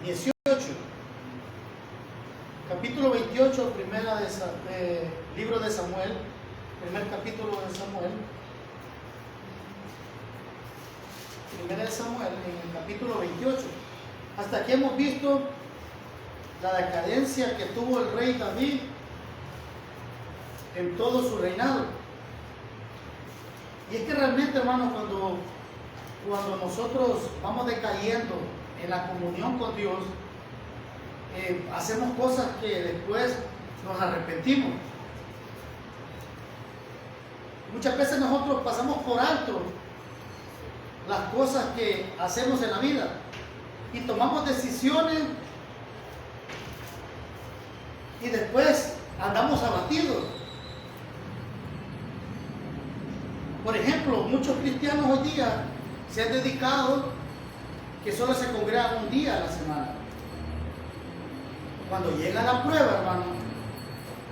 18. Capítulo 28, libro de Samuel, primer capítulo de Samuel. Primera de Samuel, en el capítulo 28. Hasta aquí hemos visto la decadencia que tuvo el rey David en todo su reinado. Y es que realmente, hermanos, cuando nosotros vamos decayendo en la comunión con Dios, hacemos cosas que después nos arrepentimos. Muchas veces nosotros pasamos por alto las cosas que hacemos en la vida y tomamos decisiones y después andamos abatidos. Por ejemplo, muchos cristianos hoy día se han dedicado que solo se congregan un día a la semana. Cuando llega la prueba, hermano,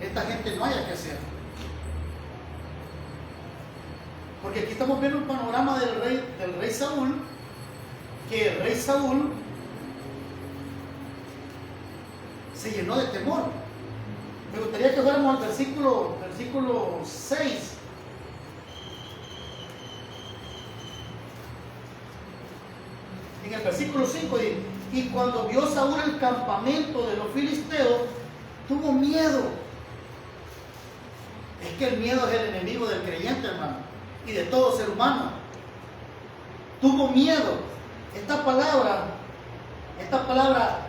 esta gente no haya que hacer. Porque aquí estamos viendo un panorama del rey Saúl, que el rey Saúl se llenó de temor. Me gustaría que fuéramos al versículo 6. En el versículo 5 dice: y cuando vio Saúl el campamento de los filisteos, tuvo miedo. Es que el miedo es el enemigo del creyente, hermano, y de todo ser humano. Tuvo miedo. Esta palabra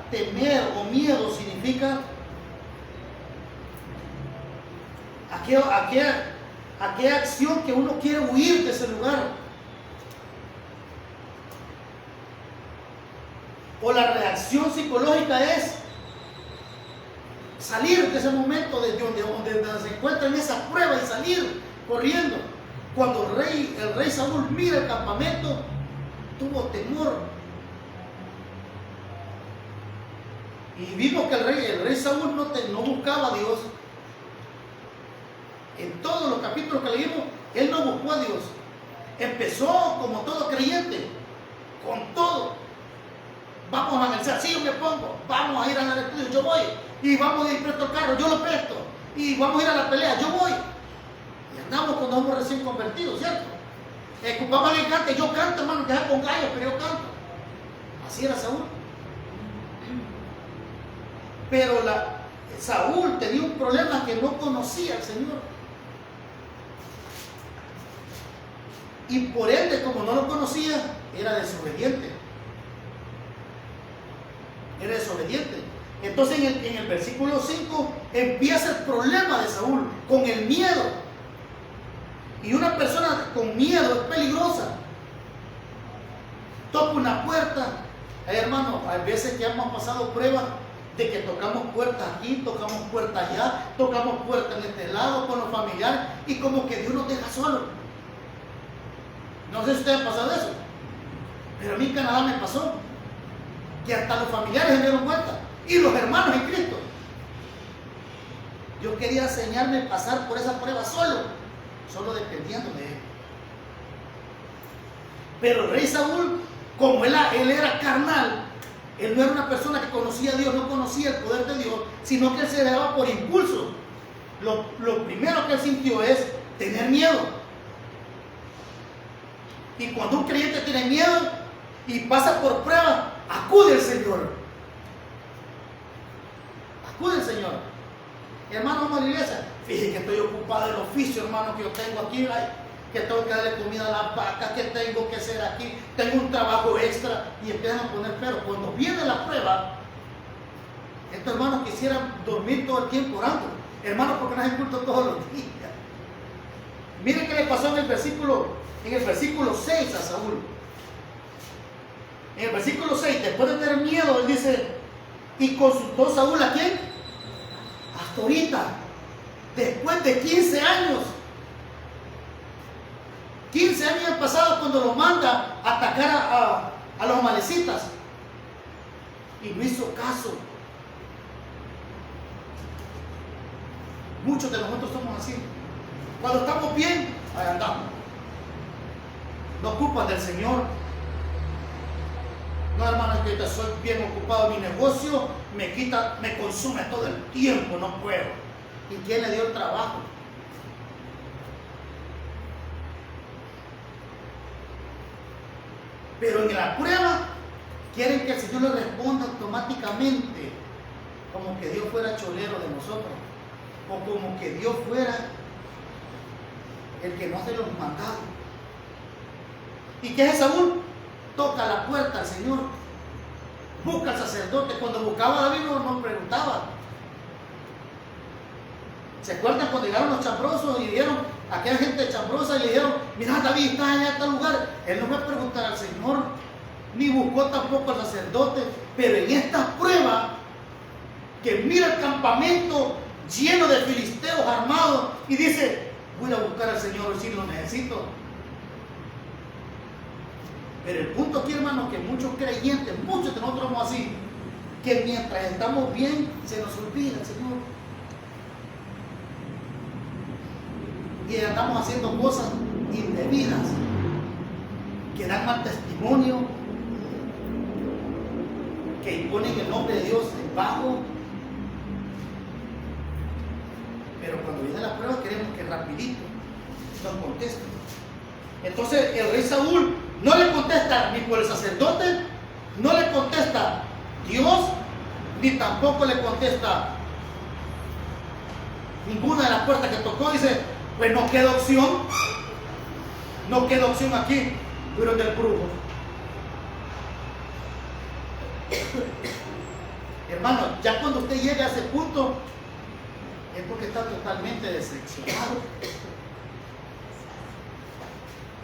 temer o miedo significa aquella acción que uno quiere huir de ese lugar. O la reacción psicológica es salir de ese momento de donde se encuentra en esa prueba y salir corriendo. Cuando el rey Saúl mira el campamento, tuvo temor. Y vimos que el rey Saúl no buscaba a Dios. En todos los capítulos que leímos, él no buscó a Dios. Empezó como todo creyente, con todo. Vamos a analizar, sí, yo me pongo, vamos a ir al estudio, yo voy, y vamos a ir presto el carro, yo lo presto, y vamos a ir a la pelea, yo voy. Y andamos cuando somos recién convertidos, ¿cierto? Vamos a ir cante, yo canto, hermano, que con gallos, pero yo canto. Así era Saúl. Pero Saúl tenía un problema, que no conocía al Señor. Y por ende, como no lo conocía, era desobediente. Era desobediente. Entonces en el versículo 5 empieza el problema de Saúl con el miedo. Y una persona con miedo es peligrosa. Toca una puerta. Hermano, hay veces que hemos pasado pruebas de que tocamos puertas aquí, tocamos puertas allá, tocamos puertas en este lado con los familiares, y como que Dios nos deja solos. No sé si ustedes han pasado eso, pero a mí en Canadá me pasó que hasta los familiares se dieron cuenta, y los hermanos en Cristo. Yo quería enseñarme a pasar por esa prueba solo dependiendo de él. Pero el rey Saúl, como él era carnal, él no era una persona que conocía a Dios, no conocía el poder de Dios, sino que él se dejaba por impulso. Lo primero que él sintió es tener miedo. Y cuando un creyente tiene miedo y pasa por prueba, acude al Señor. Acude al Señor. Hermano, vamos a la iglesia. Fíjese que estoy ocupado del oficio, hermano, que yo tengo aquí, que tengo que darle comida a las vacas, que tengo que hacer aquí, tengo un trabajo extra, y empiezan a poner pero. Cuando viene la prueba, estos hermanos quisieran dormir todo el tiempo orando. Hermanos, porque no hacen culto todos los días. Miren qué le pasó en el versículo 6 a Saúl. En el versículo 6, después de tener miedo, él dice: y consultó Saúl ¿a quién? Hasta ahorita, después de 15 años. 15 años han pasado cuando lo manda a atacar a los amalecitas, y no hizo caso. Muchos de nosotros somos así. Cuando estamos bien, ahí andamos. No ocupan del Señor. No, hermano, es que ahorita soy bien ocupado. Mi negocio me consume todo el tiempo, no puedo. ¿Y quién le dio el trabajo? Pero en la prueba quieren que el Señor le responda automáticamente, como que Dios fuera cholero de nosotros, o como que Dios fuera el que no hace los mandados. ¿Y qué es Saúl? Toca la puerta al Señor, busca al sacerdote. Cuando buscaba a David no preguntaba. ¿Se acuerdan cuando llegaron los chambrosos y dijeron a aquella gente chambrosa y le dijeron, mira, David está allá en tal lugar? Él no fue a preguntar al Señor, ni buscó tampoco al sacerdote. Pero en esta prueba, que mira el campamento lleno de filisteos armados y dice, voy a buscar al Señor si lo necesito. Pero el punto aquí, hermano, que muchos creyentes, muchos de nosotros somos así, que mientras estamos bien, se nos olvida el Señor. Y andamos haciendo cosas indebidas, que dan mal testimonio, que imponen el nombre de Dios en bajo. Pero cuando viene la prueba queremos que rapidito nos contesten. Entonces el rey Saúl no le contesta ni por el sacerdote, no le contesta Dios, ni tampoco le contesta ninguna de las puertas que tocó. Dice, pues no queda opción aquí, pero del brujo. Hermano, ya cuando usted llega a ese punto es porque está totalmente decepcionado,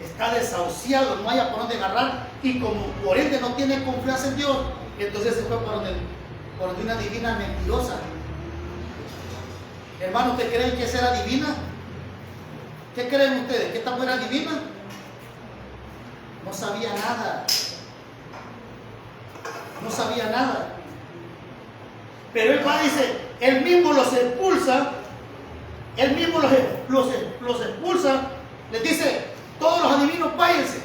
está desahuciado, no haya por dónde agarrar, y como por ende no tiene confianza en Dios, entonces se fue por donde una divina mentirosa. Hermano, ¿ustedes creen que esa era divina? ¿Qué creen ustedes? ¿Que esta fuera divina? No sabía nada. No sabía nada. Pero él va y dice, él mismo los expulsa, él mismo los expulsa, les dice, todos los adivinos váyanse.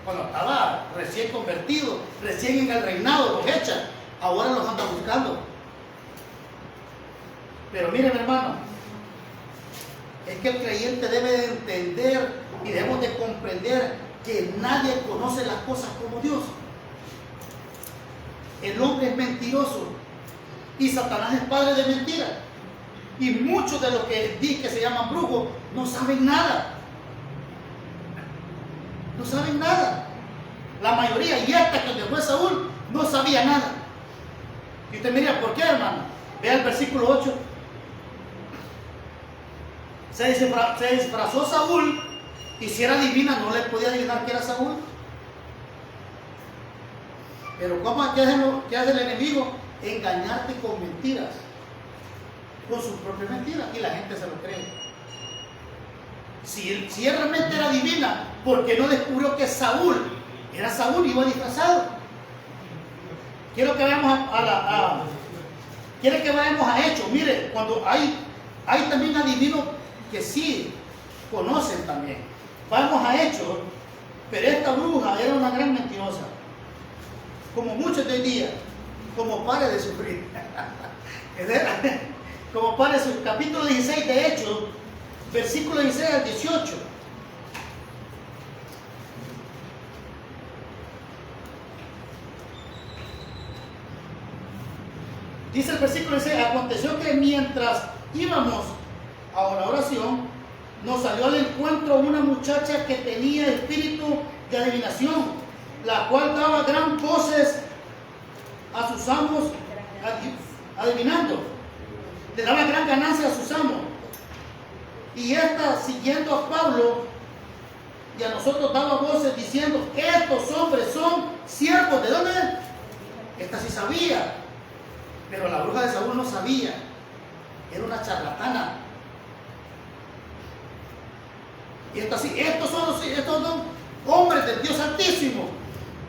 Cuando estaba recién convertido, recién en el reinado, los echa, ahora los anda buscando. Pero miren, hermano, es que el creyente debe de entender y debemos de comprender que nadie conoce las cosas como Dios. El hombre es mentiroso y Satanás es padre de mentira. Y muchos de los que dicen que se llaman brujos no saben nada. No saben nada. La mayoría, y hasta que fue Saúl, no sabía nada. Y usted me dirá, ¿por qué, hermano? Vea el versículo 8. Se disfrazó Saúl, y si era divina no le podía adivinar que era Saúl. Pero ¿cómo qué hace el enemigo? Engañarte con mentiras, con sus propias mentiras, y la gente se lo cree. Si él realmente era divina, ¿por qué no descubrió que Saúl era Saúl y iba disfrazado? Quiero que vayamos quiere que vayamos a Hechos. Mire, cuando hay también adivinos que sí conocen también. Vamos a Hechos, pero esta bruja era una gran mentirosa, como muchos de hoy día, como pare de sufrir. Como pare de sufrir. Capítulo 16 de Hechos, versículo 16 al 18. Dice el versículo 16, aconteció que mientras íbamos a la oración, nos salió al encuentro una muchacha que tenía espíritu de adivinación, la cual daba gran voces a sus amos adivinando, le daba gran ganancia a sus amos. Y esta, siguiendo a Pablo y a nosotros, daba voces diciendo, estos hombres son siervos. ¿De dónde? Esta sí sabía, pero la bruja de Saúl no sabía, era una charlatana. Y esta sí, estos son hombres del Dios Altísimo.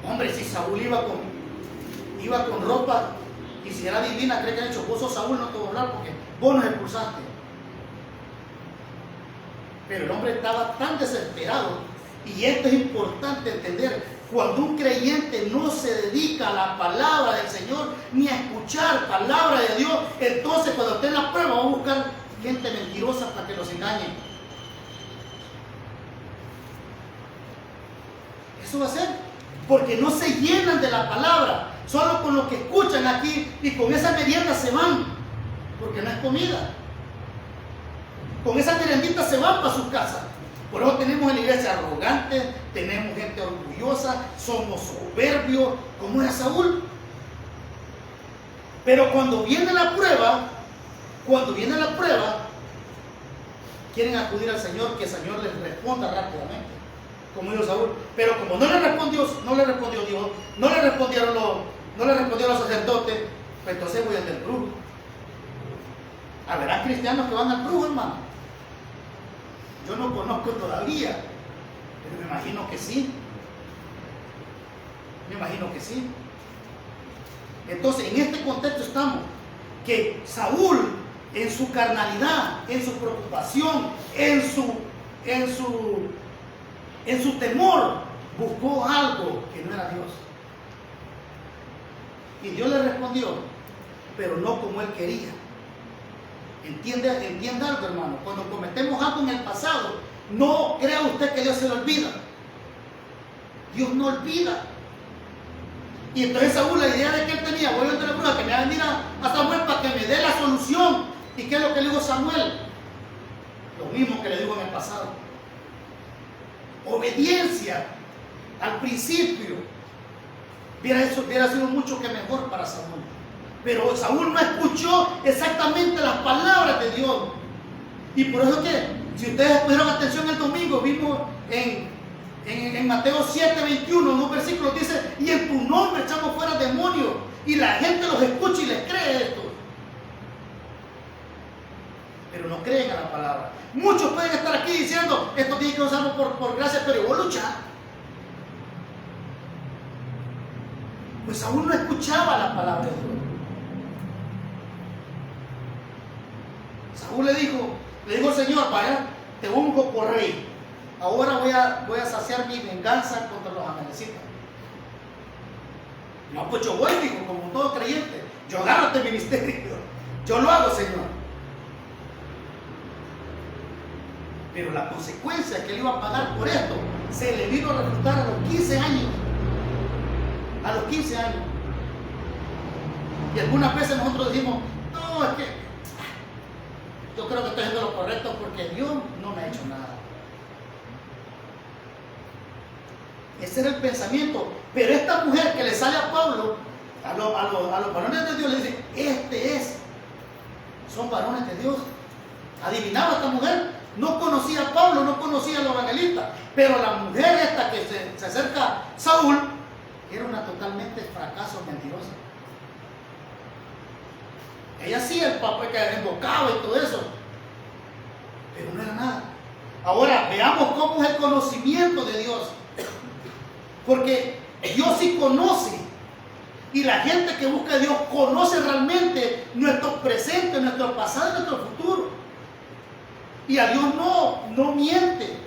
Hombre, si Saúl iba con ropa, y si era divina, cree que ha dicho, vos sos Saúl, no te voy a hablar porque vos nos expulsaste. Pero el hombre estaba tan desesperado, y esto es importante entender, Cuando un creyente no se dedica a la palabra del Señor, ni a escuchar palabra de Dios, entonces cuando esté en la prueba va a buscar gente mentirosa para que los engañe. Eso va a ser, porque no se llenan de la palabra, solo con lo que escuchan aquí y con esa merienda se van, porque no es comida. Con esa merendita se van para su casa. Por eso tenemos en la iglesia arrogantes, tenemos gente orgullosa, somos soberbios, como era Saúl. Pero cuando viene la prueba, quieren acudir al Señor, que el Señor les responda rápidamente, como dijo Saúl. Pero como no le respondió Dios, no le respondieron los sacerdotes, pues entonces voy al del brujo. Habrá cristianos que van al brujo, hermano. Yo no conozco todavía, pero me imagino que sí. Entonces, en este contexto estamos, que Saúl, en su carnalidad, en su preocupación, en su temor, buscó algo que no era Dios. Y Dios le respondió, pero no como él quería. Entienda algo, hermano. Cuando cometemos algo en el pasado, no crea usted que Dios se lo olvida. Dios no olvida. Y entonces Saúl, la idea de que él tenía, voy a la prueba, que me va a venir a Samuel para que me dé la solución. ¿Y qué es lo que le dijo Samuel? Lo mismo que le dijo en el pasado. Obediencia al principio. Hubiera sido mucho que mejor para Saúl. Pero Saúl no escuchó exactamente las palabras de Dios. Y por eso que, si ustedes pusieron atención el domingo, vimos en Mateo 7:21, en un versículo dice, y en tu nombre echamos fuera demonios. Y la gente los escucha y les cree esto. Pero no creen a la palabra. Muchos pueden estar aquí diciendo, esto tiene que usarlo por gracia, pero vos luchar. Pues Saúl no escuchaba la palabra de Dios. Saúl le dijo al Señor, vaya, te unjo por rey. Ahora voy a saciar mi venganza contra los amalecitas. No, pues yo voy, dijo, como todo creyente. Yo agarro este ministerio. Yo lo hago, Señor. Pero la consecuencia que él iba a pagar por esto se le vino a resultar a los 15 años. A los 15 años. Y algunas veces nosotros decimos, no, es que yo creo que estoy haciendo lo correcto porque Dios no me ha hecho nada. Ese era el pensamiento. Pero esta mujer que le sale a Pablo, a los varones de Dios, le dice, son varones de Dios. Adivinaba esta mujer, no conocía a Pablo, no conocía a los evangelistas, pero la mujer esta que se acerca a Saúl, era una totalmente fracaso mentirosa. Ella hacía el papel que invocaba y todo eso, pero no era nada. Ahora veamos cómo es el conocimiento de Dios, porque Dios sí conoce, y la gente que busca a Dios conoce realmente nuestro presente, nuestro pasado y nuestro futuro. Y a Dios no miente,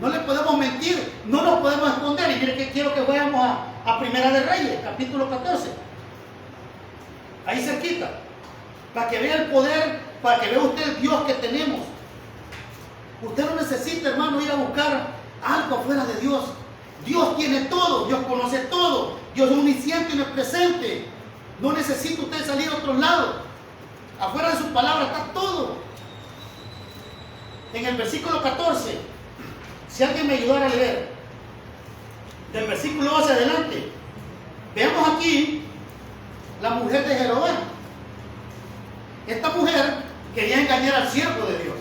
no le podemos mentir, no nos podemos esconder. Y mire que quiero que vayamos a Primera de Reyes, capítulo 14. Ahí cerquita, para que vea el poder, para que vea usted el Dios que tenemos. Usted no necesita, hermano, ir a buscar algo afuera de Dios. Dios tiene todo, Dios conoce todo, Dios es omnisciente y no es presente. No necesita usted salir a otro lado. Afuera de su palabra está todo. En el versículo 14, si alguien me ayudara a leer, del versículo 12 adelante, veamos aquí la mujer de Jeroboam. Esta mujer quería engañar al siervo de Dios.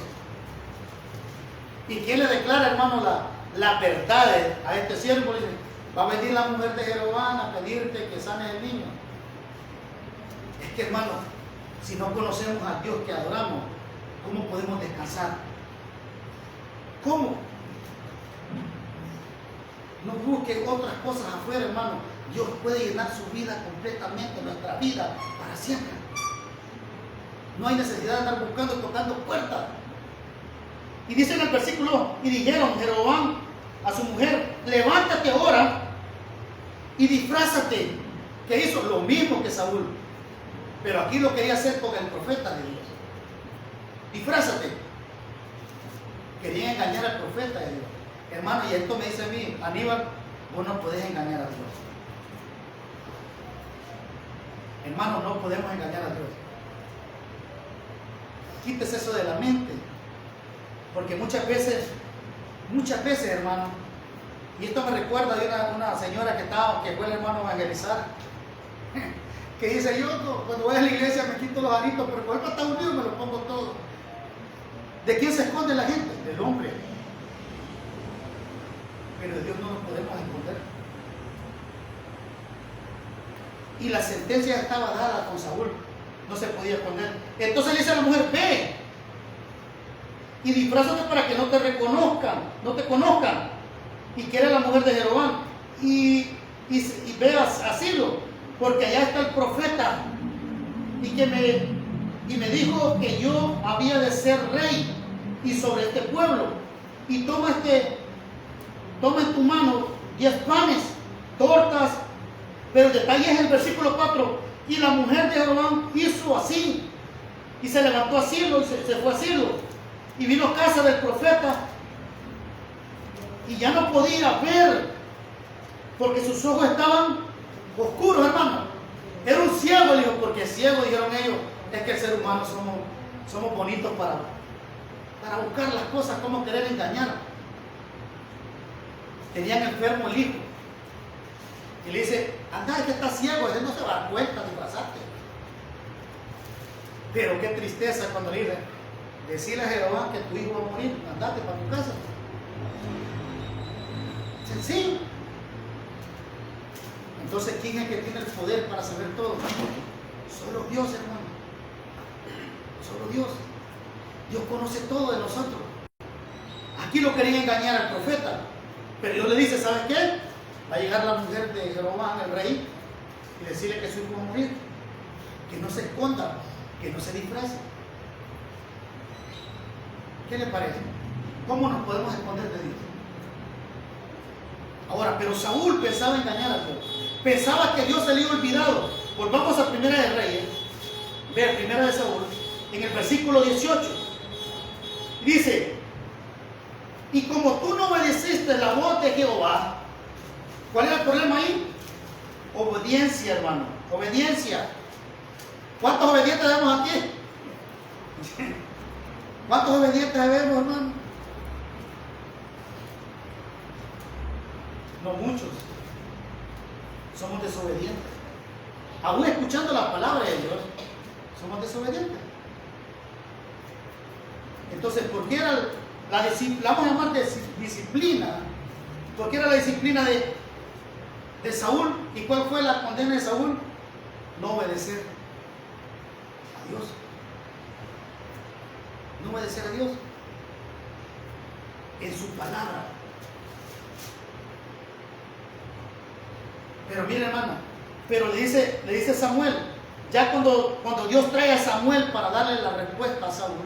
¿Y quién le declara, hermano, la verdad a este siervo? Le dice, va a venir la mujer de Jeroboam a pedirte que sanes el niño. Es que, hermano, si no conocemos a Dios que adoramos, ¿cómo podemos descansar? ¿Cómo? No busque otras cosas afuera, hermano. Dios puede llenar su vida completamente, nuestra vida, para siempre. No hay necesidad de andar buscando, tocando puertas. Y dice en el versículo, y dijeron, Jeroboam a su mujer, levántate ahora y disfrázate. ¿Qué hizo? Lo mismo que Saúl. Pero aquí lo quería hacer con el profeta de Dios. Disfrázate. Quería engañar al profeta de Dios. Hermano, y esto me dice a mí, Aníbal, vos no podés engañar a Dios. Hermano, no podemos engañar a Dios. Quítese eso de la mente. Porque muchas veces, hermano, y esto me recuerda de una señora que fue el hermano a evangelizar, que dice, yo cuando voy a la iglesia me quito los aritos, pero cuando voy para Estados Unidos me los pongo todo. ¿De quién se esconde la gente? Del hombre. Pero de Dios no nos podemos esconder. Y la sentencia estaba dada con Saúl, no se podía esconder. Entonces le dice a la mujer, ve y disfrázate para que no te reconozcan, no te conozcan, y que era la mujer de Jeroboam, y veas asilo, porque allá está el profeta, y me dijo que yo había de ser rey y sobre este pueblo, y toma en tu mano 10 panes, tortas, pero el detalle es el versículo 4, y la mujer de Jeroboam hizo así, y se levantó a Silo, y se fue a Silo, y vino a casa del profeta, y ya no podía ver, porque sus ojos estaban oscuros, hermano. Era un ciego, le dijo, porque ciego, dijeron ellos, es que el ser humano somos bonitos para buscar las cosas, como querer engañar. Tenían enfermo el hijo, y le dice, anda, es que está ciego, él no se va a dar cuenta de disfrazarte. Pero qué tristeza cuando le dice, decirle a Jehová que tu hijo va a morir, andate para tu casa. Sencillo. Entonces, ¿quién es el que tiene el poder para saber todo? Solo Dios, hermano. Solo Dios. Dios conoce todo de nosotros. Aquí lo querían engañar al profeta, pero Dios le dice, ¿sabes qué? Va a llegar la mujer de Jeroboam, el rey, y decirle que su hijo va a morir. Que no se esconda, que no se disfrace. ¿Qué le parece? ¿Cómo nos podemos esconder de Dios? Ahora, pero Saúl pensaba engañar a Dios. Pensaba que Dios se le había olvidado. Volvamos a Primera de Reyes. Vea, Primera de Saúl, en el versículo 18. Dice, y como tú no obedeciste la voz de Jehová, ¿cuál era el problema ahí? Obediencia, hermano. Obediencia. ¿Cuántos obedientes vemos aquí? ¿Cuántos obedientes vemos, hermano? No muchos. Somos desobedientes. Aún escuchando la palabra de Dios, somos desobedientes. Entonces, ¿por qué era la disciplina? Vamos a llamar de disciplina. ¿Por qué era la disciplina de Saúl? ¿Y cuál fue la condena de Saúl? No obedecer a Dios. No obedecer a Dios en su palabra. Pero mire, hermano, pero le dice Samuel, ya cuando Dios trae a Samuel para darle la respuesta a Saúl,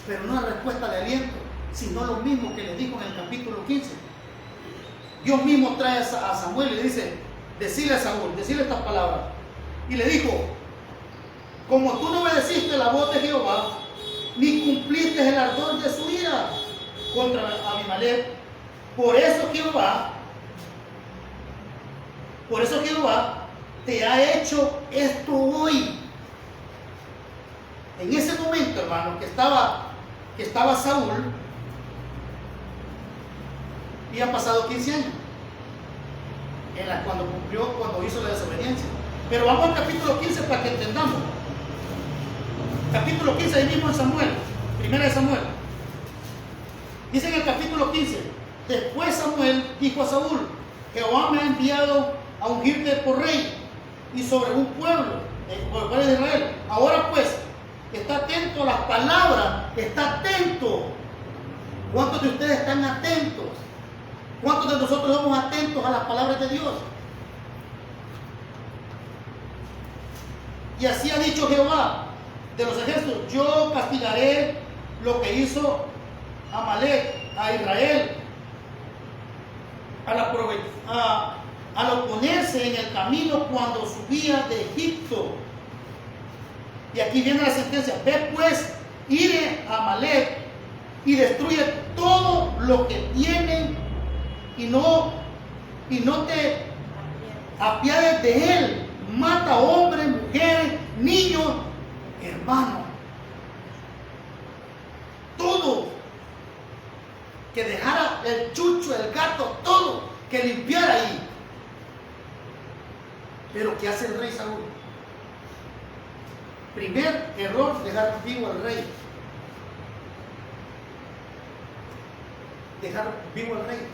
pero no una respuesta de aliento, sino lo mismo que le dijo en el capítulo 15. Dios mismo trae a Samuel y le dice, decirle a Saúl, decirle estas palabras. Y le dijo, como tú no obedeciste la voz de Jehová, ni cumpliste el ardor de su ira contra Abimelech, por eso Jehová te ha hecho esto hoy. En ese momento, hermano, que estaba Saúl, habían pasado 15 años cuando hizo la desobediencia. Pero vamos al capítulo 15 para que entendamos. Capítulo 15, ahí mismo en Samuel, Primera de Samuel. Dice en el capítulo 15, después Samuel dijo a Saúl, Jehová me ha enviado a ungirte por rey y sobre un pueblo, por el pueblo de Israel. Ahora pues, está atento a las palabras, está atento. ¿Cuántos de ustedes están atentos? ¿Cuántos de nosotros somos atentos a las palabras de Dios? Y así ha dicho Jehová de los ejércitos, yo castigaré lo que hizo Amalek a Israel al oponerse en el camino cuando subía de Egipto. Y aquí viene la sentencia: ve pues, ire a Amalek y destruye todo lo que tiene y no te apiades de él. Mata hombres, mujeres, niños, hermanos. Todo. Que dejara el chucho, el gato, todo. Que limpiara ahí. Pero ¿qué hace el rey Saúl? Primer error: dejar vivo al rey. Dejar vivo al rey.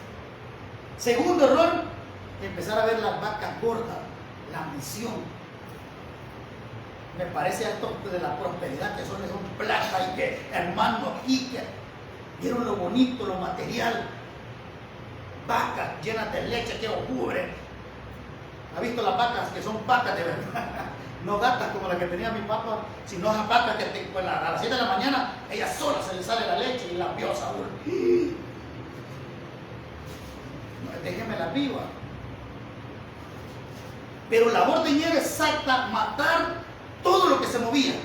Segundo error: empezar a ver las vacas gordas, la ambición. Me parece esto de la prosperidad, que son plata y que hermano aquí, que vieron lo bonito, lo material. Vacas llenas de leche que ocurren. ¿Ha visto las vacas que son vacas de verdad? No gatas como la que tenía mi papá, sino esas vacas que pues, a las 7 de la mañana ella sola se le sale la leche y la vio Saúl. Déjeme la viva. Pero la orden era exacta: matar todo lo que se movía.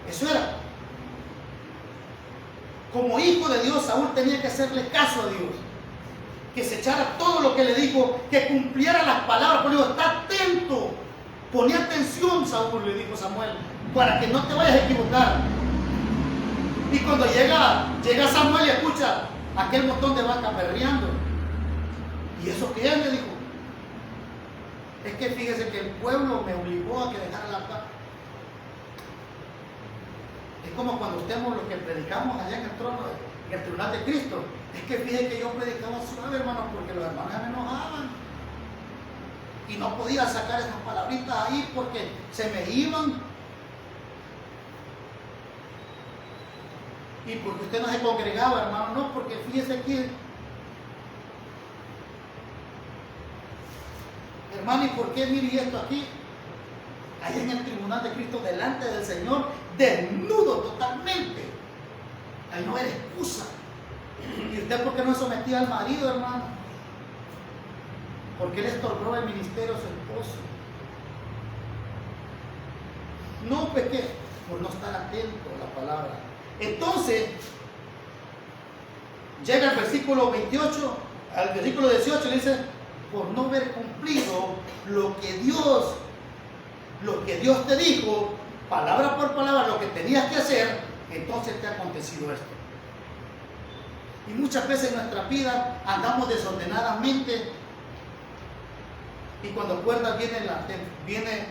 Eso era. Como hijo de Dios, Saúl tenía que hacerle caso a Dios, que se echara todo lo que le dijo, que cumpliera las palabras. Por Dios, está atento, ponía atención, Saúl, le dijo Samuel, para que no te vayas a equivocar. Y cuando llega Samuel y escucha aquel montón de vacas berreando, ¿y eso qué es?, le dijo. Es que fíjese que el pueblo me obligó a que dejara la paz. Es como cuando estemos lo que predicamos allá en el trono, en el tribunal de Cristo. Es que fíjese que yo predicaba suave, hermanos, porque los hermanos ya me enojaban. Y no podía sacar esas palabritas ahí porque se me iban. Y porque usted no se congregaba, hermano, no, porque fíjese que, hermano, ¿y por qué mire esto aquí? Allá en el tribunal de Cristo, delante del Señor, desnudo totalmente. Ahí no era excusa. ¿Y usted por qué no sometía al marido, hermano? ¿Por qué le estorbó el ministerio a su esposo? No, pues ¿qué? Por no estar atento a la palabra. Entonces, llega el versículo 28, al versículo 18, le dice: por no haber cumplido lo que Dios te dijo, palabra por palabra, lo que tenías que hacer, entonces te ha acontecido esto. Y muchas veces en nuestra vida andamos desordenadamente, y cuando acuerdas viene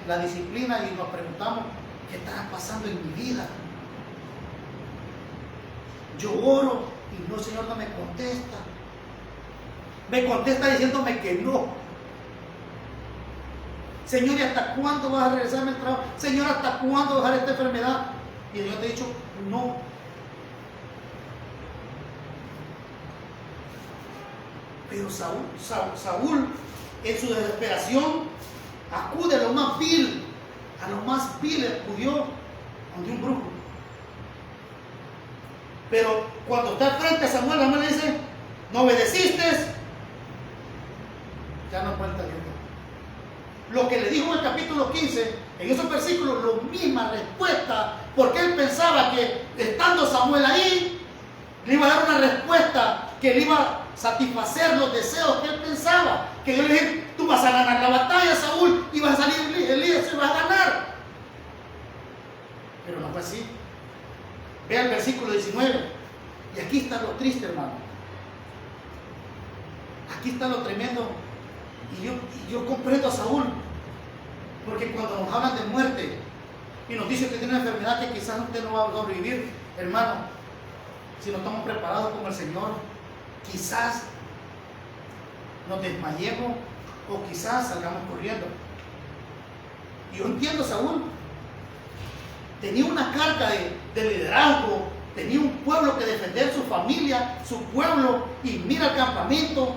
la disciplina y nos preguntamos: ¿qué está pasando en mi vida? Yo oro y no, Señor, no me contesta. Me contesta diciéndome que no. Señor, ¿y hasta cuándo vas a regresarme al trabajo? Señor, ¿hasta cuándo dejar esta enfermedad? Y el Señor te ha dicho no. Pero Saúl, en su desesperación, acude a lo más vil, acudió ante un brujo. Pero cuando está frente a Samuel, Samuel le dice: no obedeciste, ya no cuenta Dios. Lo que le dijo en el capítulo 15, en esos versículos, la misma respuesta, porque él pensaba que estando Samuel ahí, le iba a dar una respuesta que le iba a satisfacer los deseos que él pensaba. Que Dios le dijo: tú vas a ganar la batalla, Saúl, y vas a salir el líder, se va a ganar. Pero no fue así. Vea el versículo 19. Y aquí está lo triste, hermano. Aquí está lo tremendo. Y yo comprendo a Saúl, porque cuando nos hablan de muerte y nos dicen que tiene una enfermedad que quizás usted no va a sobrevivir, hermano, si no estamos preparados con el Señor, quizás nos desmayemos o quizás salgamos corriendo. Y yo entiendo a Saúl. Tenía una carga de liderazgo, tenía un pueblo que defender, su familia, su pueblo, y mira el campamento.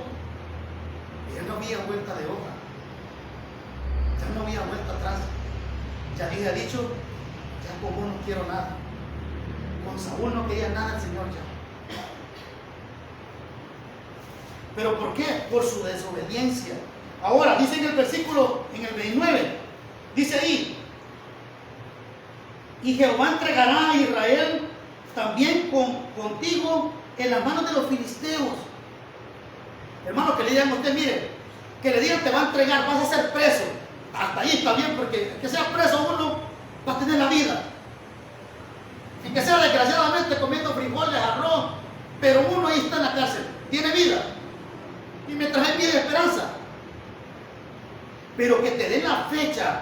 Ya no había vuelta de hoja, ya no había vuelta atrás. Ya había dicho: ya con vos no quiero nada. Con Saúl no quería nada el Señor ya. ¿Pero por qué? Por su desobediencia. Ahora, dice en el versículo, en el 29, dice ahí, y Jehová entregará a Israel también contigo en las manos de los filisteos. Hermano, que le digan a usted, mire, que le digan te va a entregar, vas a ser preso. Hasta ahí está bien, porque que sea preso uno va a tener la vida. Y que sea desgraciadamente comiendo frijoles, arroz, pero uno ahí está en la cárcel, tiene vida. Y mientras hay vida y esperanza. Pero que te den la fecha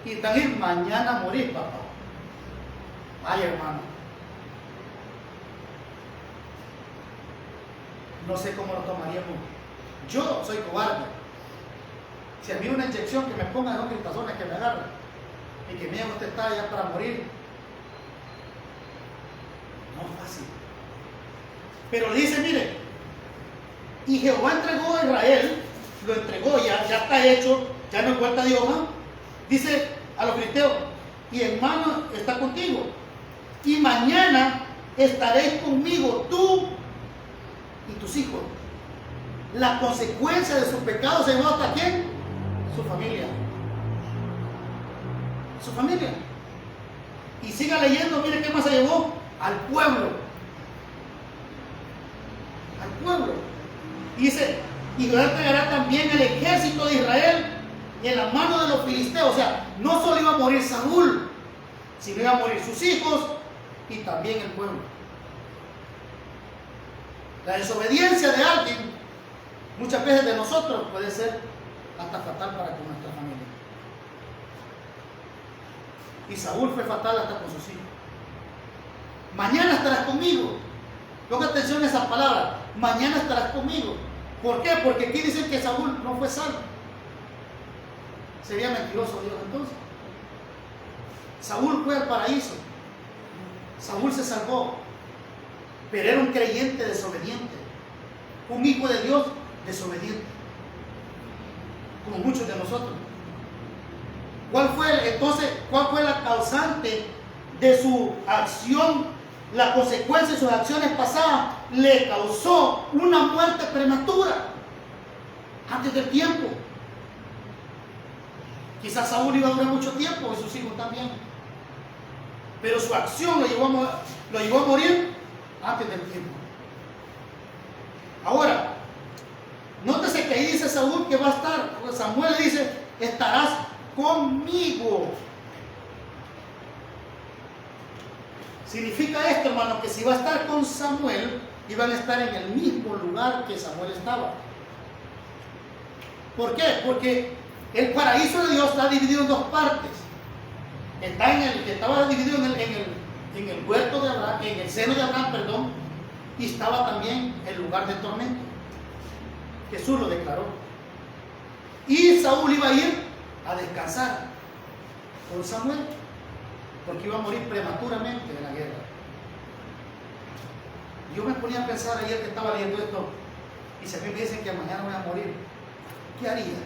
y también mañana morir, papá. Ay, hermano. No sé cómo lo tomaríamos. Yo soy cobarde. Si a mí una inyección que me pongan en otras personas que me agarran y que me digan usted está ya para morir, no es fácil. Pero le dice, mire, y Jehová entregó a Israel, lo entregó, ya está hecho, ya no es vuelta de hoja. Dice a los filisteos, y hermano está contigo, y mañana estaréis conmigo, tú y tus hijos. La consecuencia de sus pecados se llevó hasta quién? Su familia. Su familia. Y siga leyendo, mire qué más se llevó. Al pueblo. Al pueblo. Y dice, y Jehová entregará también el ejército de Israel en las manos de los filisteos. O sea, no solo iba a morir Saúl, sino iban a morir sus hijos y también el pueblo. La desobediencia de alguien, muchas veces de nosotros, puede ser hasta fatal para con nuestra familia. Y Saúl fue fatal hasta con sus hijos. Mañana estarás conmigo. Ponga atención a esas palabras. Mañana estarás conmigo. ¿Por qué? Porque aquí dicen que Saúl no fue salvo. Sería mentiroso Dios entonces. Saúl fue al paraíso. Saúl se salvó. Pero era un creyente desobediente. Un hijo de Dios desobediente. Como muchos de nosotros. ¿Cuál fue la causante de su acción? La consecuencia de sus acciones pasadas le causó una muerte prematura antes del tiempo. Quizás Saúl iba a durar mucho tiempo y sus hijos también, pero su acción lo llevó a morir antes del tiempo. Ahora, nótese que ahí dice Saúl que va a estar, Samuel le dice, estarás conmigo. Significa esto, hermano, que si va a estar con Samuel, iban a estar en el mismo lugar que Samuel estaba. ¿Por qué? Porque el paraíso de Dios está dividido en dos partes. Estaba dividido en el huerto de Abraham, en el seno de Abraham, perdón, y estaba también el lugar de tormento. Jesús lo declaró. Y Saúl iba a ir a descansar con Samuel, porque iba a morir prematuramente en la guerra. Yo me ponía a pensar ayer que estaba leyendo esto, y si a mí me dicen que mañana voy a morir, ¿qué haría?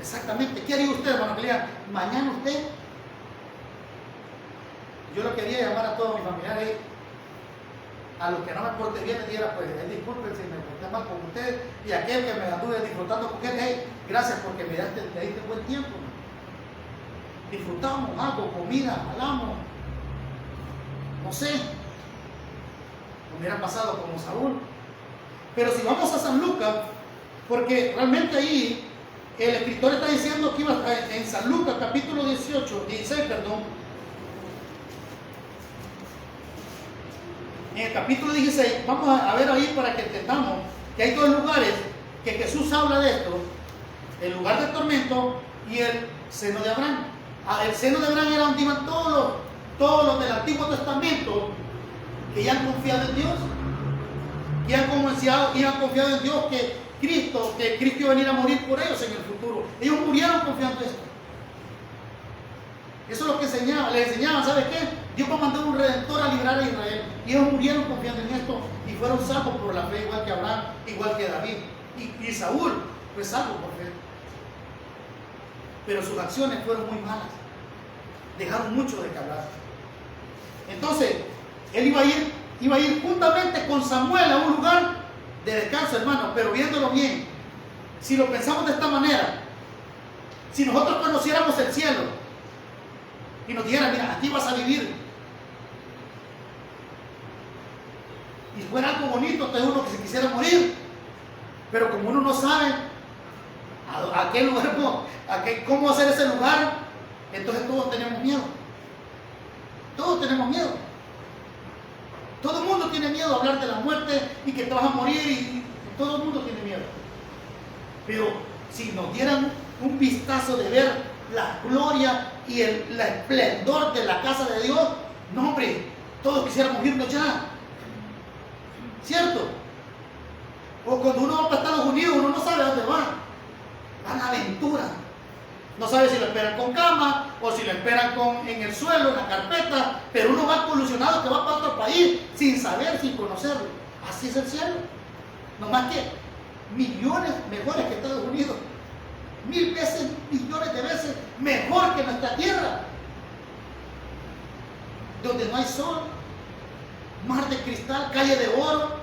Exactamente, ¿qué haría usted, hermano? Que le diga, mañana usted. Yo lo quería llamar a todos mis familiares, a los que no me porte bien, les diera, pues, disculpen si me porté mal con ustedes, y aquel que me anduve disfrutando con él, hey, gracias porque me diste buen tiempo. Disfrutamos algo, comida, hablamos, no sé, me hubiera pasado como Saúl. Pero si vamos a San Lucas, porque realmente ahí el escritor está diciendo que iba en San Lucas capítulo 16, en el capítulo 16, vamos a ver ahí para que entendamos que hay dos lugares que Jesús habla de esto: el lugar del tormento y el seno de Abraham. El seno de Abraham era donde iban todos los del Antiguo Testamento que ya han confiado en Dios, que han confiado en Dios que Cristo iba a venir a morir por ellos en el futuro. Ellos murieron confiando en esto. Eso es lo que les enseñaban, ¿sabes qué? Dios va a mandar un redentor a librar a Israel. Y ellos murieron confiando en esto y fueron salvos por la fe, igual que Abraham, igual que David. Y Saúl fue salvo por fe. Pero sus acciones fueron muy malas. Dejaron mucho de que hablar. Entonces, él iba a ir juntamente con Samuel a un lugar de descanso, hermano, pero viéndolo bien, si lo pensamos de esta manera, si nosotros conociéramos el cielo y nos dijeran, mira, aquí vas a vivir, y fuera algo bonito, entonces uno que se quisiera morir, pero como uno no sabe a qué lugar, cómo hacer ese lugar, entonces todos tenemos miedo. Todos tenemos miedo. Todo el mundo tiene miedo a hablar de la muerte y que te vas a morir, y todo el mundo tiene miedo. Pero si nos dieran un vistazo de ver la gloria y el esplendor de la casa de Dios, no, hombre, todos quisiéramos irnos ya. ¿Cierto? O cuando uno va para Estados Unidos, uno no sabe a dónde va. Va a la aventura. No sabe si lo esperan con cama o si lo esperan en el suelo, en la carpeta, pero uno va colusionado que va para otro país sin saber, sin conocerlo. Así es el cielo. No más que millones mejores que Estados Unidos. 1000 veces, millones de veces mejor que nuestra tierra. Donde no hay sol, mar de cristal, calle de oro.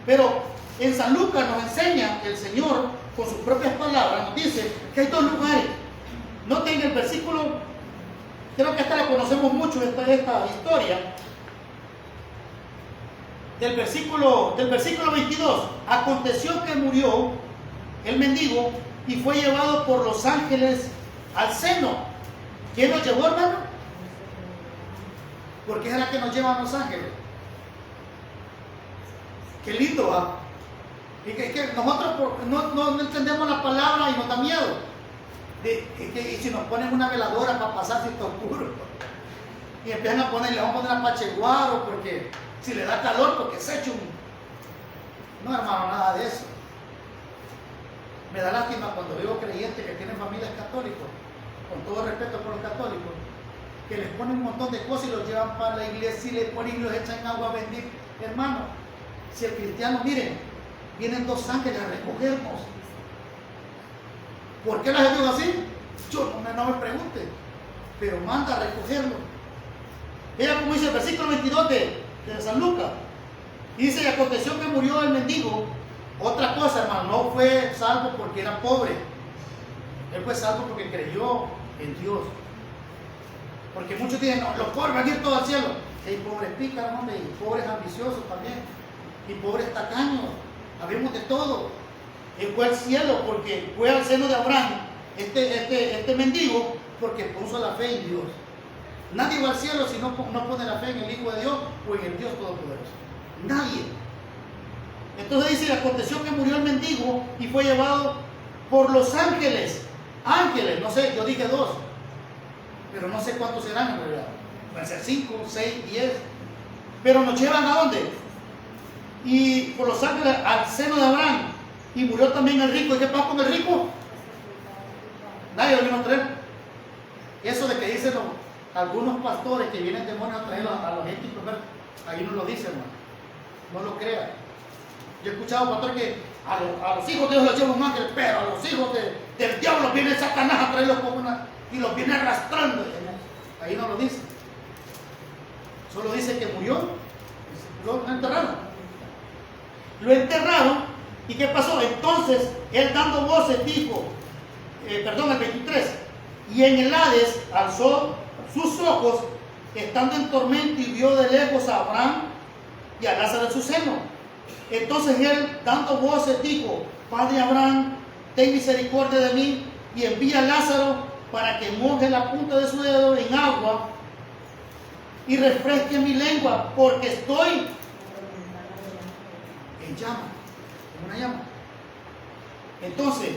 Pero en San Lucas nos enseña el Señor con sus propias palabras, nos dice que hay dos lugares. Noten el versículo, creo que esta la conocemos mucho, esta historia. Del versículo 22, aconteció que murió el mendigo y fue llevado por los ángeles al seno. ¿Quién nos llevó, hermano? ¿Por qué es la que nos llevan los ángeles? Qué lindo, ¿ah? Y que nosotros no entendemos la palabra y nos da miedo. Y si nos ponen una veladora para pasar si está oscuro, y empiezan a poner, le vamos a poner a pacheguaro porque si le da calor, porque se echa un... No, hermano, nada de eso. Me da lástima cuando veo creyentes que tienen familias católicos, con todo respeto por los católicos, que les ponen un montón de cosas y los llevan para la iglesia y les ponen y los echan agua bendita. Hermano, si el cristiano, miren, vienen dos ángeles a recogernos. ¿Por qué las ayuda así? Yo no me pregunte, pero manda a recogerlo. Vea como dice el versículo 22 de San Lucas. Y dice, y aconteció que murió el mendigo. Otra cosa, hermano, no fue salvo porque era pobre. Él fue salvo porque creyó en Dios. Porque muchos dicen, no, los pobres van a ir todos al cielo. Hay pobres pícaros, hombre, y pobres ambiciosos también. Y pobres tacaños. Habemos de todo. Él fue al cielo porque fue al seno de Abraham, este mendigo, porque puso la fe en Dios. Nadie va al cielo si no pone la fe en el Hijo de Dios o en el Dios Todopoderoso. Nadie. Entonces dice, aconteció que murió el mendigo y fue llevado por los ángeles. Ángeles, no sé, yo dije 2, pero no sé cuántos serán en realidad. Pueden ser 5, 6, 10. Pero nos llevan ¿a dónde? Y por los ángeles al seno de Abraham. Y murió también el rico. ¿Y qué pasa con el rico? Nadie lo vino a traer. Eso de que dicen algunos pastores que vienen demonios a traer a los gentiles, ahí no lo dicen, hermano. No lo crean. Yo he escuchado pastor que a los hijos de Dios los lleva un ángel, pero a los hijos del diablo viene Satanás a traerlos como y los viene arrastrando. Ahí no lo dice. Solo dice que murió. Lo enterraron. Lo enterraron. ¿Y qué pasó? Entonces, él dando voces dijo, el 23, y en el Hades alzó sus ojos, estando en tormento, y vio de lejos a Abraham y a Lázaro en su seno. Entonces él, dando voces, dijo, Padre Abraham, ten misericordia de mí, y envía a Lázaro para que moje la punta de su dedo en agua y refresque mi lengua, porque estoy en llama. Una llama. Entonces,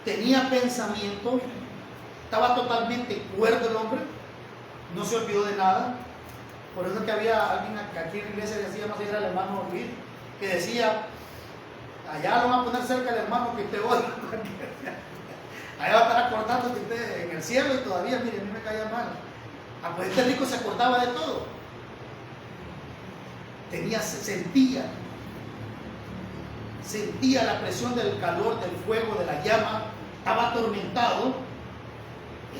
tenía pensamiento, estaba totalmente cuerdo el hombre, no se olvidó de nada. Por eso que había alguien aquí en la iglesia que decía, no sé si era el hermano Luis, que decía, allá lo van a poner cerca del hermano que te odia. Allá va a estar acordando que usted en el cielo y todavía, mire, a mí me caía mal. Pues este rico se acordaba de todo. Sentía la presión del calor, del fuego, de la llama, estaba atormentado,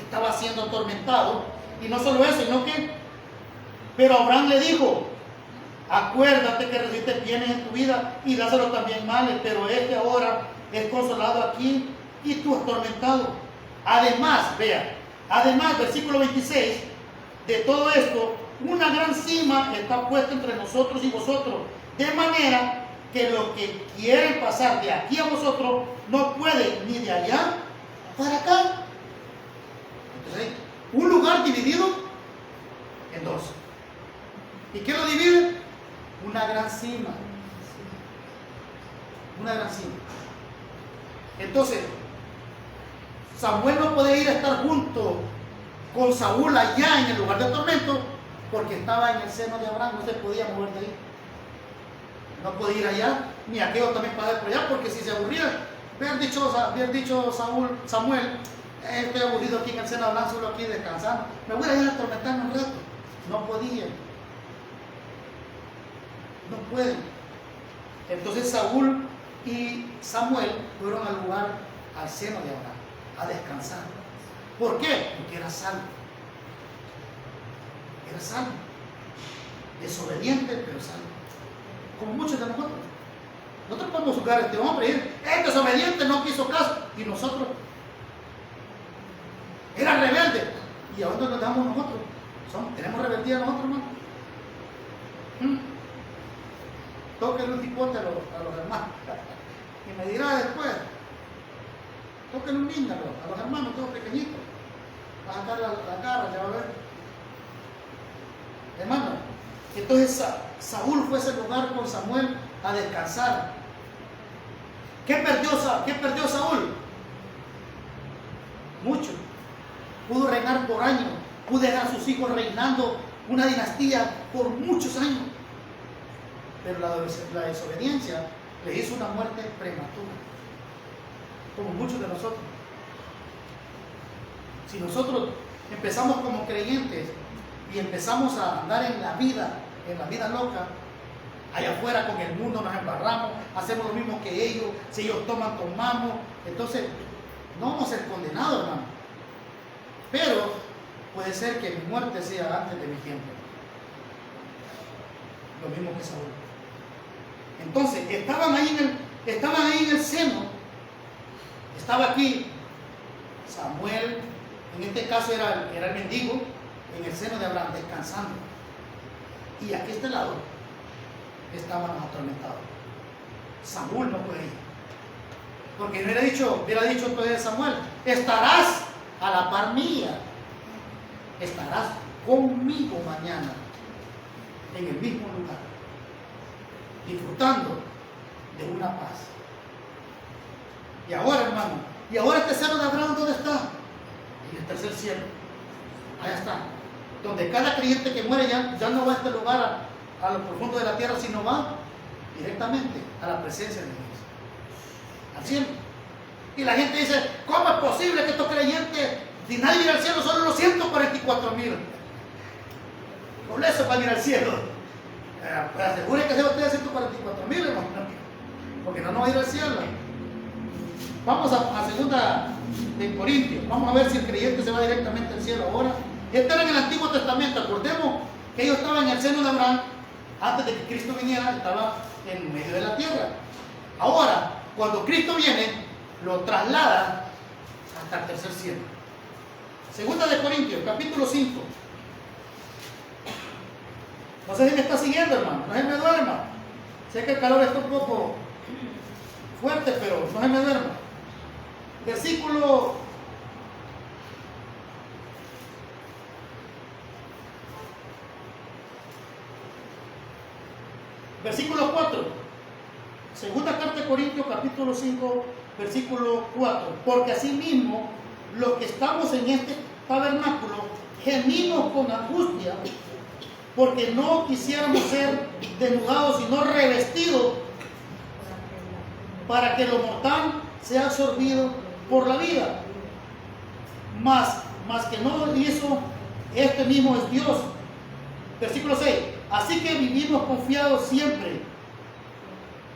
estaba siendo atormentado, y no solo eso, sino que, pero Abraham le dijo, Acuérdate que recibiste bienes en tu vida y dáselo también males, pero este ahora es consolado aquí y tú atormentado. Además, vea, además, versículo 26, de todo esto, una gran cima está puesta entre nosotros y vosotros, de manera que los que quieren pasar de aquí a vosotros no pueden ni de allá para acá. Entonces, un lugar dividido en dos. ¿Y qué lo divide? Una gran cima. Una gran cima. Entonces, Samuel no puede ir a estar junto con Saúl allá en el lugar de tormento porque estaba en el seno de Abraham, no se podía mover de ahí. No podía ir allá, ni aquello también para ir por allá, porque si se aburría, hubiera dicho Samuel, estoy aburrido aquí en el seno de Abraham, solo aquí descansando, me voy a ir a atormentarme un rato. No podía. No pueden. Entonces Saúl y Samuel fueron al lugar, al seno de Abraham, a descansar. ¿Por qué? Porque era salvo. Era salvo. Desobediente, pero salvo. Como muchos de nosotros. Nosotros podemos juzgar a este hombre y decir, es desobediente, no quiso caso. Y nosotros, era rebelde. ¿Y a dónde nos damos nosotros? ¿Tenemos rebeldía nosotros, hermano? Tóquenle un tipote a los hermanos. Y me dirá después, tóquenle un niño a los hermanos, todos pequeñitos. Va a sacar la cara, ya va a ver. Hermano, entonces Saúl fue a ese lugar con Samuel a descansar. ¿Qué perdió Saúl? Mucho. Pudo reinar por años, pudo dejar a sus hijos reinando una dinastía por muchos años. Pero la desobediencia le hizo una muerte prematura, como muchos de nosotros. Si nosotros empezamos como creyentes y empezamos a andar en la vida loca, allá afuera con el mundo nos embarramos, hacemos lo mismo que ellos, si ellos toman, tomamos, entonces no vamos a ser condenados, hermano. Pero puede ser que mi muerte sea antes de mi tiempo. Lo mismo que Saúl. Entonces, estaban ahí en el seno. Estaba aquí Samuel, en este caso era el mendigo, en el seno de Abraham, descansando. Y aquí a este lado estaban los atormentados. Saúl no puede ir. Porque hubiera dicho entonces Samuel, estarás a la par mía, estarás conmigo mañana en el mismo lugar, disfrutando de una paz. Y ahora, hermano, este seno de Abraham, ¿dónde está? En el tercer cielo. Allá está. Donde cada creyente que muere ya no va a este lugar a lo profundo de la tierra, sino va directamente a la presencia de Dios, al cielo. Y la gente dice, ¿cómo es posible que estos creyentes, si nadie viene al cielo, solo los 144,000? Con eso van a ir al cielo. Pues aseguren que sea ustedes 144,000, hermano, porque no va a ir al cielo. Vamos a segunda de Corintios. Vamos a ver si el creyente se va directamente al cielo ahora. Este era en el Antiguo Testamento. Acordemos que ellos estaban en el seno de Abraham antes de que Cristo viniera, estaba en medio de la tierra. Ahora, cuando Cristo viene, lo traslada hasta el tercer cielo. Segunda de Corintios, capítulo 5. No sé si me está siguiendo, hermano. No se me duerma. Sé que el calor está un poco fuerte, pero no se me duerma. Versículo 4. Segunda carta de Corintios, capítulo 5, versículo 4. Porque asimismo, los que estamos en este tabernáculo, gemimos con angustia, porque no quisiéramos ser desnudados, sino revestidos, para que lo mortal sea absorbido por la vida. Mas que no lo hizo, este mismo es Dios. Versículo 6. Así que vivimos confiados siempre,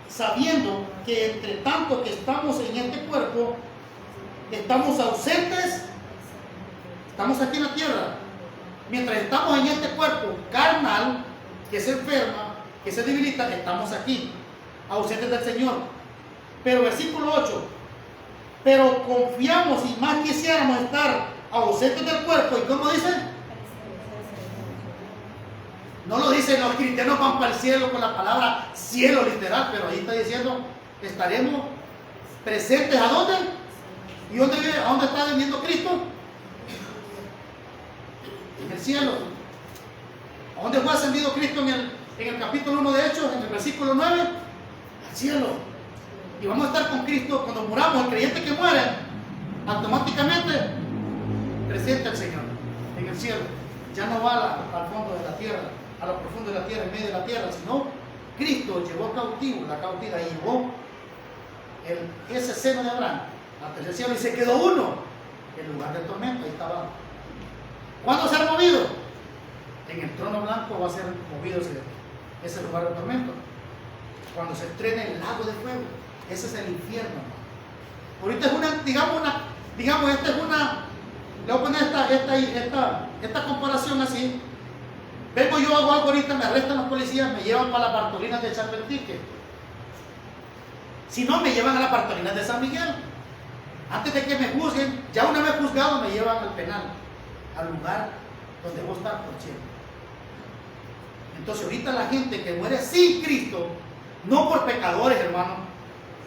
sabiendo que entre tanto que estamos en este cuerpo, estamos ausentes, estamos aquí en la tierra, mientras estamos en este cuerpo carnal, que se enferma, que se debilita, estamos aquí, ausentes del Señor. Pero versículo 8, pero confiamos y más quisiéramos estar ausentes del cuerpo. ¿Y cómo dice? No lo dicen los cristianos van para el cielo con la palabra cielo literal, pero ahí está diciendo, estaremos presentes. ¿A dónde? ¿Y dónde vive? ¿A dónde está viviendo Cristo? En el cielo. ¿A dónde fue ascendido Cristo en el capítulo 1 de Hechos, en el versículo 9? Al cielo. Y vamos a estar con Cristo cuando muramos. El creyente que muere, automáticamente presenta al Señor en el cielo. Ya no va al fondo de la tierra, a lo profundo de la tierra, en medio de la tierra, sino Cristo llevó cautivo, la cautiva, y llevó ese seno de Abraham hasta el cielo, y se quedó uno en lugar del tormento. Ahí estaba. ¿Cuándo será movido? En el trono blanco va a ser movido ese lugar del tormento. Cuando se estrene el lago de fuego. Ese es el infierno. Ahorita es una, digamos, esta es una, le voy a poner esta comparación así. Vengo yo, hago algo ahorita, me arrestan los policías, me llevan para las Bartolinas de Chapeltique. Si no, me llevan a las Bartolinas de San Miguel. Antes de que me juzguen, ya una vez juzgado, me llevan al penal, al lugar donde voy a estar por siempre. Entonces ahorita la gente que muere sin Cristo, no por pecadores, hermano,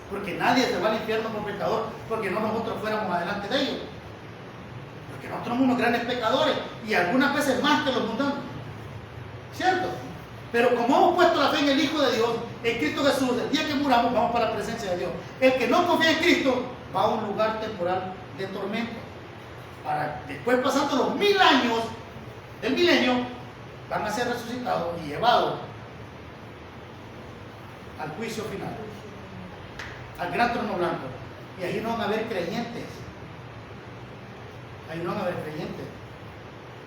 porque nadie se va al infierno por pecador, porque no nosotros fuéramos adelante de ellos, porque nosotros somos unos grandes pecadores y algunas veces más que los mundanos, ¿cierto? Pero como hemos puesto la fe en el Hijo de Dios, en Cristo Jesús, el día que muramos vamos para la presencia de Dios. El que no confía en Cristo va a un lugar temporal de tormento, para después, pasando los 1000 años del milenio, van a ser resucitados y llevados al juicio final, al gran trono blanco. Y ahí no van a haber creyentes. Ahí no van a haber creyentes.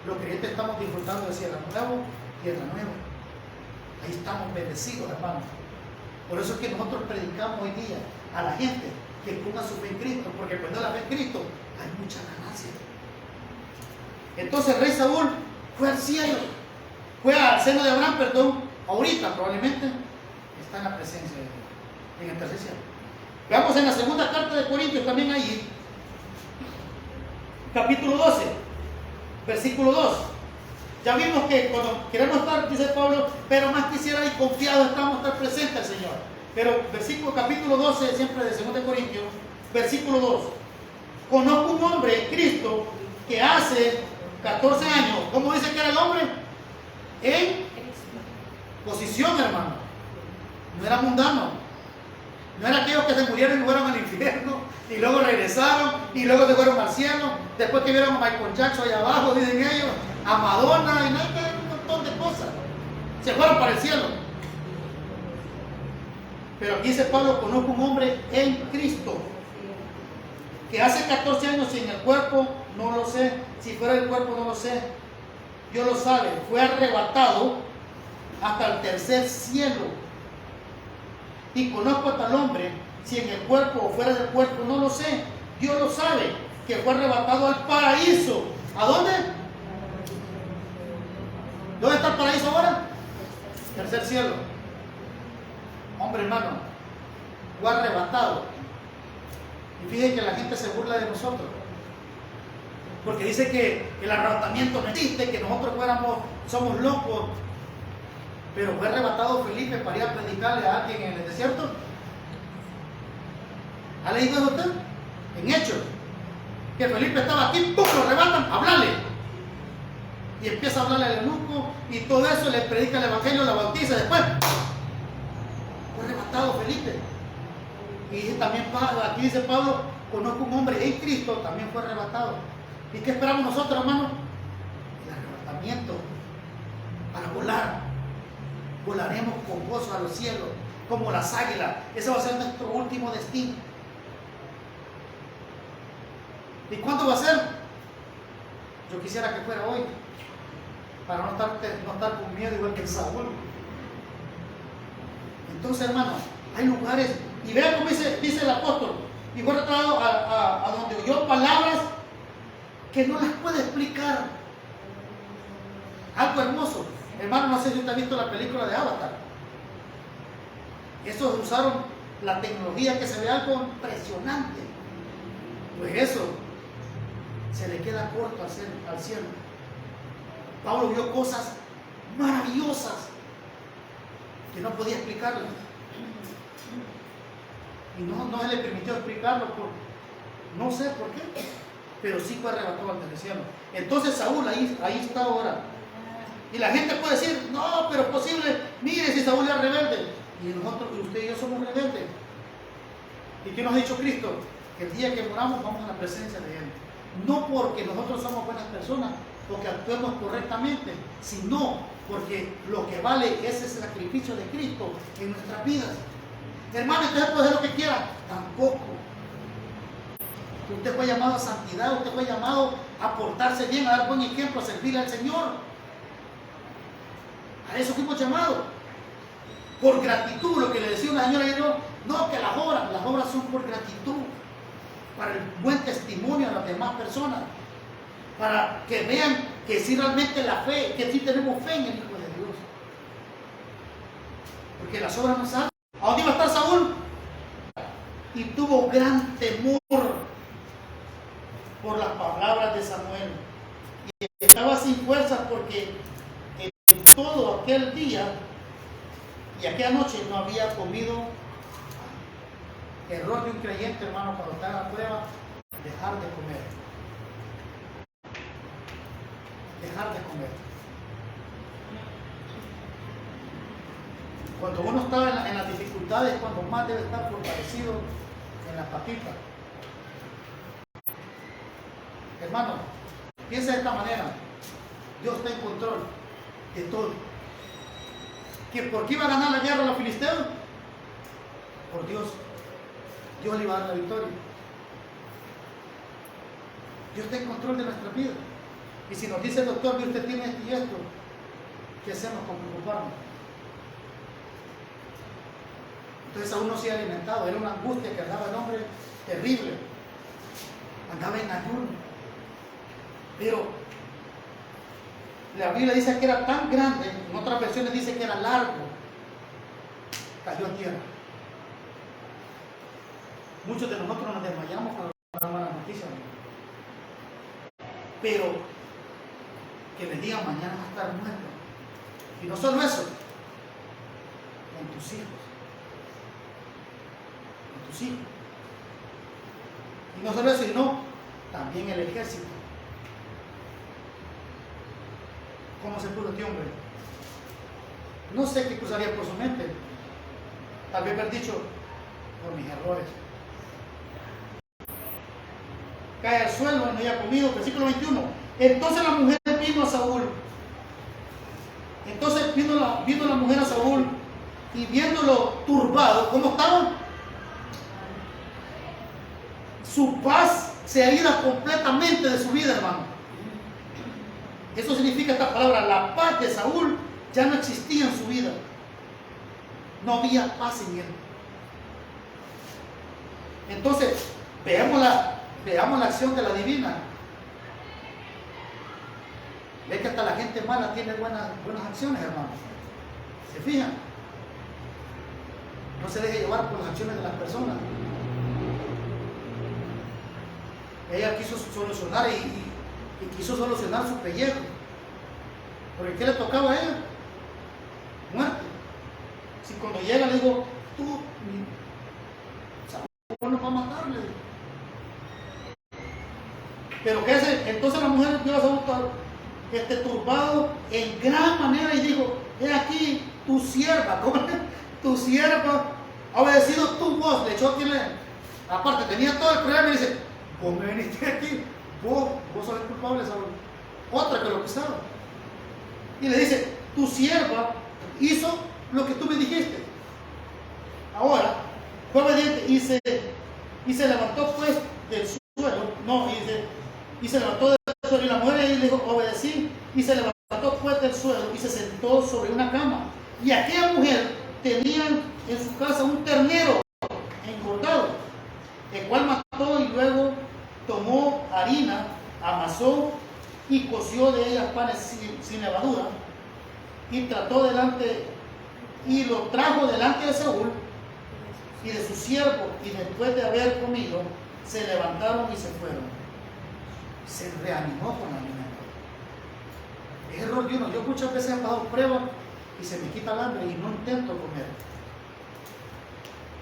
Los creyentes estamos disfrutando de cielo nuevo, tierra nueva. Ahí estamos bendecidos, hermanos. Por eso es que nosotros predicamos hoy día a la gente que ponga su fe en Cristo, porque cuando la fe en Cristo hay mucha ganancia. Entonces el rey Saúl fue al cielo, fue al seno de Abraham, ahorita probablemente está en la presencia de Dios, en el tercer cielo. Veamos en la segunda carta de Corintios, también ahí, capítulo 12, versículo 2. Ya vimos que cuando queremos estar, dice Pablo, pero más quisiera y confiado estamos estar presentes al Señor. Pero capítulo 12, siempre de 2 Corintios, versículo 2. Conozco un hombre, Cristo, que hace 14 años, ¿cómo dice que era el hombre? En posición, hermano. No era mundano. No era aquellos que se murieron y fueron al infierno, y luego regresaron, y luego se fueron al cielo. Después que vieron a Michael Jackson allá abajo, dicen ellos, a Madonna, y no hay un montón de cosas. Se fueron para el cielo. Pero aquí dice Pablo, conozco un hombre en Cristo, que hace 14 años, si en el cuerpo, no lo sé, si fuera el cuerpo, no lo sé, Dios lo sabe, fue arrebatado hasta el tercer cielo. Y conozco a tal hombre, si en el cuerpo o fuera del cuerpo, no lo sé, Dios lo sabe, que fue arrebatado al paraíso. ¿A dónde? ¿Dónde está el paraíso ahora? Tercer cielo. Hombre, hermano, fue arrebatado. Y fíjense que la gente se burla de nosotros, porque dice que el arrebatamiento no existe, que nosotros somos locos. Pero fue arrebatado Felipe para ir a predicarle a alguien en el desierto. ¿Ha leído eso usted? En Hechos. Que Felipe estaba aquí, ¡pum!, lo arrebatan, háblale. Y empieza a hablarle al eunuco y todo eso, le predica el evangelio, la bautiza. Después fue arrebatado Felipe. Y dice también Pablo, aquí dice Pablo, conozco un hombre en Cristo, también fue arrebatado. ¿Y qué esperamos nosotros, hermano? El arrebatamiento para volar. Volaremos con gozo a los cielos, como las águilas. Ese va a ser nuestro último destino. ¿Y cuándo va a ser? Yo quisiera que fuera hoy, para no estar con miedo igual que el Saúl. Entonces, hermano, hay lugares, y vean cómo dice el apóstol, y fue retratado a donde oyó palabras que no las puede explicar. Algo hermoso. Hermano, no sé si usted ha visto la película de Avatar. Esos usaron la tecnología que se ve algo impresionante. Pues eso se le queda corto al cielo. Pablo vio cosas maravillosas que no podía explicarlas. Y no se le permitió explicarlo no sé por qué, pero sí fue arrebatado ante el cielo. Entonces Saúl ahí está ahora. Y la gente puede decir, no, pero es posible, mire si Saúl era rebelde. Y nosotros, usted y yo somos rebeldes. ¿Y qué nos ha dicho Cristo? Que el día que moramos vamos a la presencia de Él. No porque nosotros somos buenas personas o que actuemos correctamente, sino porque lo que vale es ese sacrificio de Cristo en nuestras vidas. Hermano, usted puede hacer lo que quiera, tampoco. Usted fue llamado a santidad, usted fue llamado a portarse bien, a dar buen ejemplo, a servirle al Señor. A eso fuimos llamados. Por gratitud, lo que le decía una señora, no, que las obras son por gratitud, para el buen testimonio a las demás personas, para que vean que sí realmente la fe, que sí tenemos fe en el Hijo de Dios. Porque las obras no salen. ¿A dónde iba a estar Saúl? Y tuvo gran temor por las palabras de Samuel. Y estaba sin fuerzas porque en todo aquel día y aquella noche no había comido. Error de un creyente, hermano, cuando está en la prueba, dejar de comer. Dejar de comer. Cuando uno está en las dificultades, cuando más debe estar fortalecido en las patitas. Hermano, piensa de esta manera. Dios está en control de todo. ¿Que por qué iba a ganar la guerra a los filisteos? Por Dios. Dios le iba a dar la victoria. Dios está en control de nuestra vida. Y si nos dice el doctor que usted tiene esto y esto, ¿qué hacemos con preocuparnos? Entonces aún no se ha alimentado. Era una angustia que andaba el hombre terrible. Andaba en ayuno. Pero la Biblia dice que era tan grande, en otras versiones dice que era largo. Cayó en tierra. Muchos de nosotros nos desmayamos cuando nos dan malas noticias. Pero que les digan mañana va a estar muerto. Y no solo eso, con tus hijos. Con tus hijos. Y no solo eso, sino también el ejército. ¿Cómo se pudo este hombre? No sé qué cruzaría por su mente. Tal vez haber dicho, por mis errores. Cae al suelo, no haya comido. Versículo 21. Entonces la mujer vino a Saúl. Entonces vino la mujer a Saúl y viéndolo turbado, ¿cómo estaba? Su paz se ha ido completamente de su vida, hermano. Eso significa esta palabra, la paz de Saúl ya no existía en su vida. No había paz en él. Entonces, veamos la acción de la divina. Ve que hasta la gente mala tiene buenas acciones, hermano. ¿Se fijan? No se deje llevar por las acciones de las personas. Ella quiso solucionar y quiso solucionar su pellejo. ¿Por qué le tocaba a ella? Muerte. Si cuando llega le digo, tú, Saúl no va a matarle. Pero ¿qué hace? Entonces la mujer vio a Saúl turbado en gran manera y dijo, he aquí tu sierva, tu sierva ha obedecido tu voz. Le echó aquí, aparte tenía todo el problema y dice, vos me viniste aquí, vos sos el culpable, Saúl. Otra que lo pisaba. Y le dice, tu sierva hizo lo que tú me dijiste. Ahora, fue obediente y se levantó pues del suelo. No, y se levantó del suelo. Y la mujer le dijo, obedecí. Y se levantó pues del suelo y se sentó sobre una cama. Y aquella mujer tenía en su casa un ternero engordado, el cual mató y luego tomó harina, amasó y coció de ellas panes sin levadura y lo trajo delante de Saúl y de sus siervos, y después de haber comido, se levantaron y se fueron. Se reanimó con alimento. Es error de uno. Yo muchas veces he pasado pruebas y se me quita el hambre y no intento comer.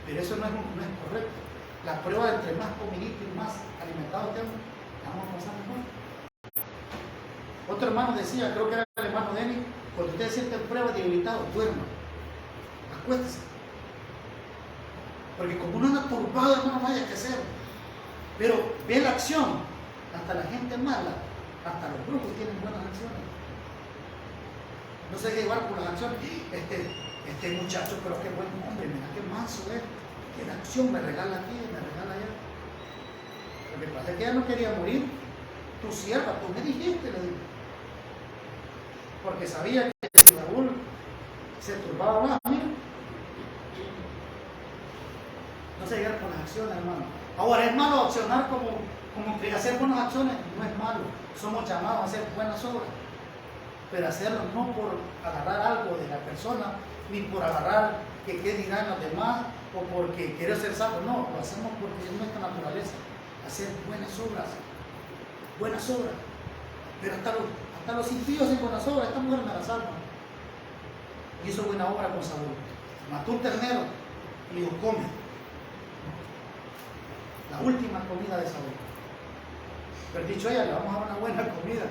Pero eso no es correcto. La prueba, entre más comidito y más alimentado estemos, vamos a pasar mejor. Otro hermano decía, creo que era el hermano Denis, cuando usted siente pruebas debilitado, duerma, acuéstese. Porque como uno anda turbado, hermano, no haya que hacer. Pero ve la acción. Hasta la gente mala, hasta los brujos tienen buenas acciones. No se deje llevar por las acciones. Este muchacho, pero qué buen hombre, mira qué manso es. Tiene acción, me regala aquí, me regala allá. Lo que pasa es que ella no quería morir. Tu sierva, tú me dijiste, le digo. Porque sabía que si Saúl se turbaba más, mira. No se llegar con las acciones, hermano. Ahora, es malo accionar como que hacer buenas acciones, no es malo. Somos llamados a hacer buenas obras. Pero hacerlo no por agarrar algo de la persona, ni por agarrar que qué dirán los demás, o porque querer ser salvo. No, lo hacemos porque es nuestra naturaleza. Hacer buenas obras. Buenas obras. Pero hasta los impíos en buenas obras. Esta mujer me la salva. Hizo buena obra con Saúl. Mató un ternero y le dijo, come. La última comida de Saúl. Pero dicho ella, le vamos a dar una buena comida.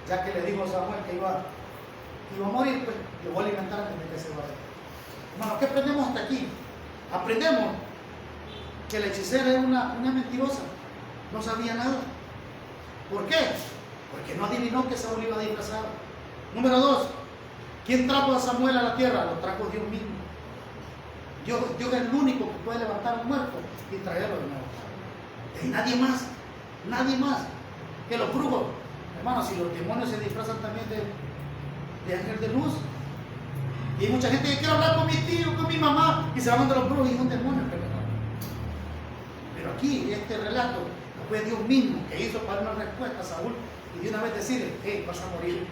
Ya que le dijo a Samuel que iba a morir, pues le voy a alimentar antes de que se vaya. Hermano, ¿qué aprendemos hasta aquí? Aprendemos que la hechicera era una mentirosa. No sabía nada. ¿Por qué? Porque no adivinó que Saúl iba a disfrazar. Número 2. ¿Quién trajo a Samuel a la tierra? Lo trajo Dios mismo. Dios es el único que puede levantar a un muerto y traerlo de nuevo. Y nadie más. Nadie más que los brujos. Hermanos, si los demonios se disfrazan también de ángel de luz. Y hay mucha gente que quiere hablar con mi tío, con mi mamá, y se van de los brujos y son demonios. Pero aquí, este relato, fue Dios mismo que hizo para dar una respuesta a Saúl y de una vez decirle, hey, vas a morir.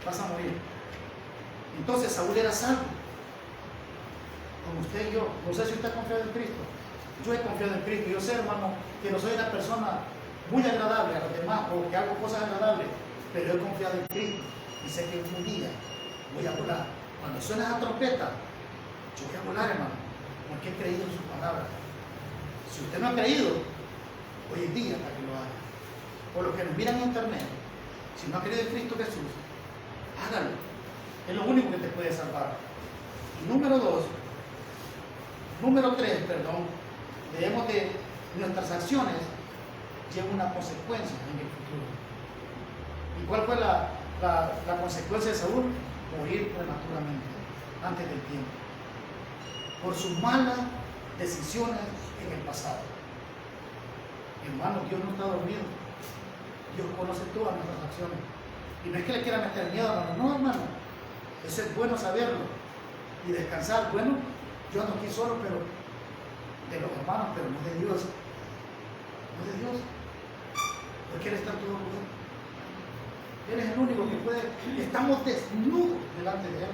Vas a morir. Entonces Saúl era salvo. Como usted y yo. No sé si usted ha confiado en Cristo. Yo he confiado en Cristo. Yo sé, hermano, que no soy una persona muy agradable a los demás o que hago cosas agradables, pero he confiado en Cristo y sé que un día voy a volar. Cuando suena la trompeta, yo voy a volar, hermano, porque he creído en su palabra. Si usted no ha creído, hoy es día para que lo haga. Por los que nos miran en internet, si no ha creído en Cristo Jesús, hágalo. Es lo único que te puede salvar. Y número 3, debemos de nuestras acciones llevan una consecuencia en el futuro. ¿Y cuál fue la consecuencia de Saúl? Morir prematuramente, antes del tiempo, por sus malas decisiones en el pasado. Hermano, Dios no está dormido. Dios conoce todas nuestras acciones. Y no es que le quiera meter miedo, hermano. No, hermano. Eso es bueno saberlo y descansar. Bueno, yo ando aquí solo, pero de los hermanos, pero no de Dios. No de Dios. Porque Él está en todo lugar. Él es el único que puede. Estamos desnudos delante de Él.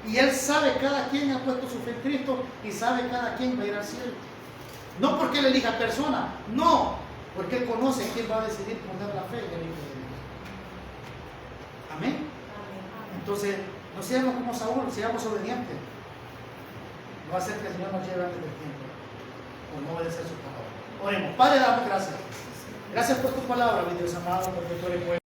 Y Él sabe cada quien ha puesto su fe en Cristo y sabe cada quien va a ir al cielo. No porque Él elija persona, no, porque Él conoce quién va a decidir poner la fe en el Hijo de Dios. Amén. Entonces, no seamos como Saúl, seamos obedientes. No va a ser que el Señor nos lleve antes del tiempo por no obedecer su palabra. Oremos. Padre, damos gracias. Gracias por tu palabra, mi Dios amado, porque tú eres bueno.